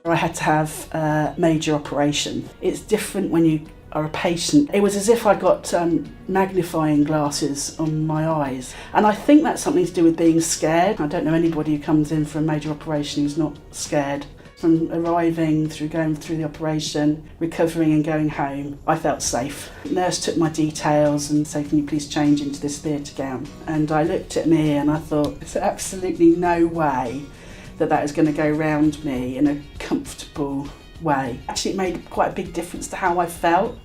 I had to have a major operation. It's different when you are a patient. It was as if I got magnifying glasses on my eyes. And I think that's something to do with being scared. I don't know anybody who comes in for a major operation who's not scared. From arriving through going through the operation, recovering and going home, I felt safe. The nurse took my details and said, "Can you please change into this theatre gown?" And I looked at me and I thought, there's absolutely no way that is going to go round me in a comfortable way. Actually, it made quite a big difference to how I felt.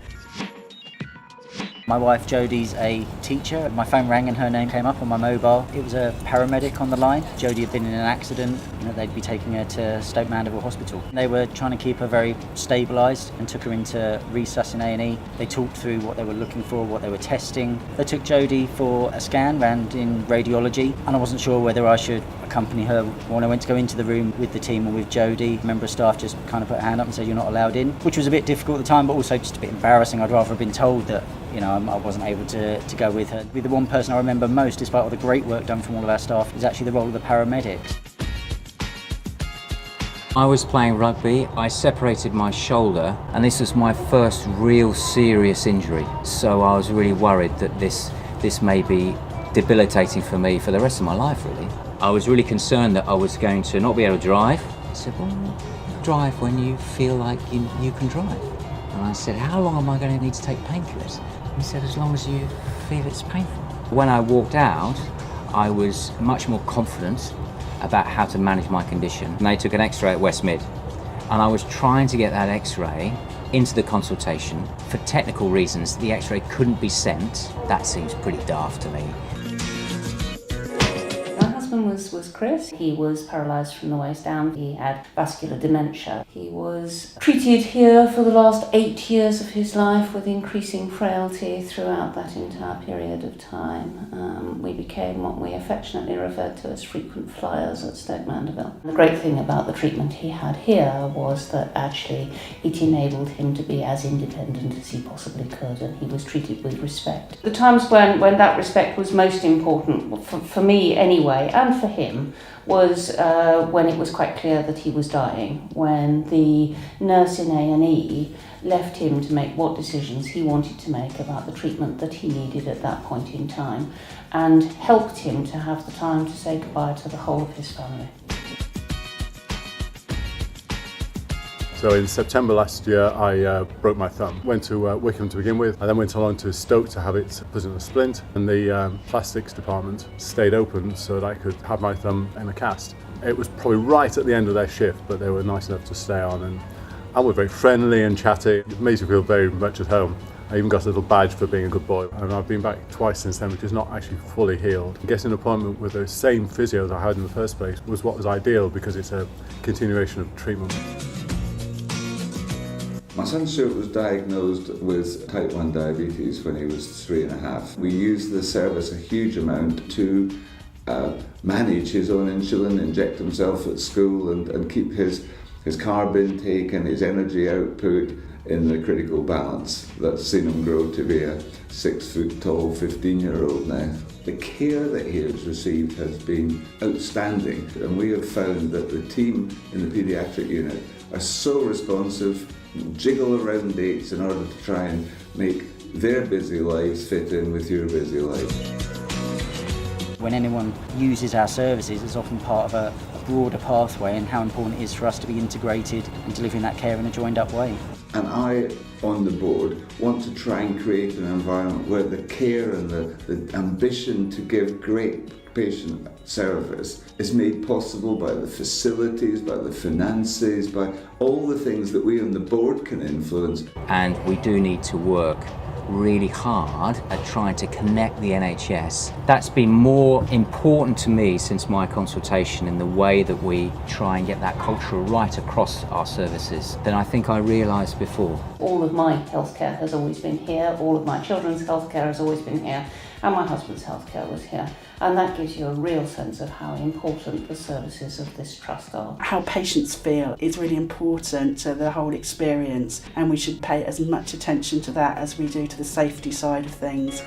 My wife Jodie's a teacher. My phone rang and her name came up on my mobile. It was a paramedic on the line. Jodie had been in an accident. They'd be taking her to Stoke Mandeville Hospital. They were trying to keep her very stabilised and took her into resus in A&E. They talked through what they were looking for, what they were testing. They took Jodie for a scan round in radiology, and I wasn't sure whether I should accompany her. When I went to go into the room with the team and with Jodie, a member of staff just kind of put a hand up and said, "You're not allowed in," which was a bit difficult at the time, but also just a bit embarrassing. I'd rather have been told that I wasn't able to go with her. The one person I remember most, despite all the great work done from all of our staff, is actually the role of the paramedics. I was playing rugby. I separated my shoulder, and this was my first real serious injury. So I was really worried that this may be debilitating for me for the rest of my life, really. I was really concerned that I was going to not be able to drive. I said, "Well, drive when you feel like you can drive." And I said, "How long am I going to need to take painkillers?" He said, "As long as you feel it's painful." When I walked out, I was much more confident about how to manage my condition. And they took an x-ray at Westmid, and I was trying to get that x-ray into the consultation. For technical reasons, the x-ray couldn't be sent. That seems pretty daft to me. Was Chris. He was paralysed from the waist down. He had vascular dementia. He was treated here for the last 8 years of his life with increasing frailty throughout that entire period of time. We became what we affectionately referred to as frequent flyers at Stoke Mandeville. The great thing about the treatment he had here was that actually it enabled him to be as independent as he possibly could, and he was treated with respect. The times when that respect was most important, for me anyway, and for him, was when it was quite clear that he was dying, when the nurse in A&E left him to make what decisions he wanted to make about the treatment that he needed at that point in time, and helped him to have the time to say goodbye to the whole of his family. So in September last year, I broke my thumb. Went to Wickham to begin with. I then went along to Stoke to have it put in a splint, and the plastics department stayed open so that I could have my thumb in a cast. It was probably right at the end of their shift, but they were nice enough to stay on, and were very friendly and chatty. It made me feel very much at home. I even got a little badge for being a good boy, and I've been back twice since then, which is not actually fully healed. Getting an appointment with the same physio that I had in the first place was what was ideal, because it's a continuation of treatment. My son Stuart was diagnosed with type 1 diabetes when he was 3.5. We used the service a huge amount to manage his own insulin, inject himself at school, and keep his carb intake and his energy output in the critical balance that's seen him grow to be a 6 foot tall 15-year-old now. The care that he has received has been outstanding, and we have found that the team in the paediatric unit are so responsive, jiggle around dates in order to try and make their busy lives fit in with your busy life. When anyone uses our services, it's often part of a broader pathway, and how important it is for us to be integrated and delivering that care in a joined up way. And I, on the board, want to try and create an environment where the care and the ambition to give great patient service is made possible by the facilities, by the finances, by all the things that we on the board can influence. And we do need to work really hard at trying to connect the NHS. That's been more important to me since my consultation in the way that we try and get that culture right across our services than I think I realised before. All of my healthcare has always been here, all of my children's healthcare has always been here, and my husband's healthcare was here. And that gives you a real sense of how important the services of this trust are. How patients feel is really important to the whole experience, and we should pay as much attention to that as we do to the safety side of things.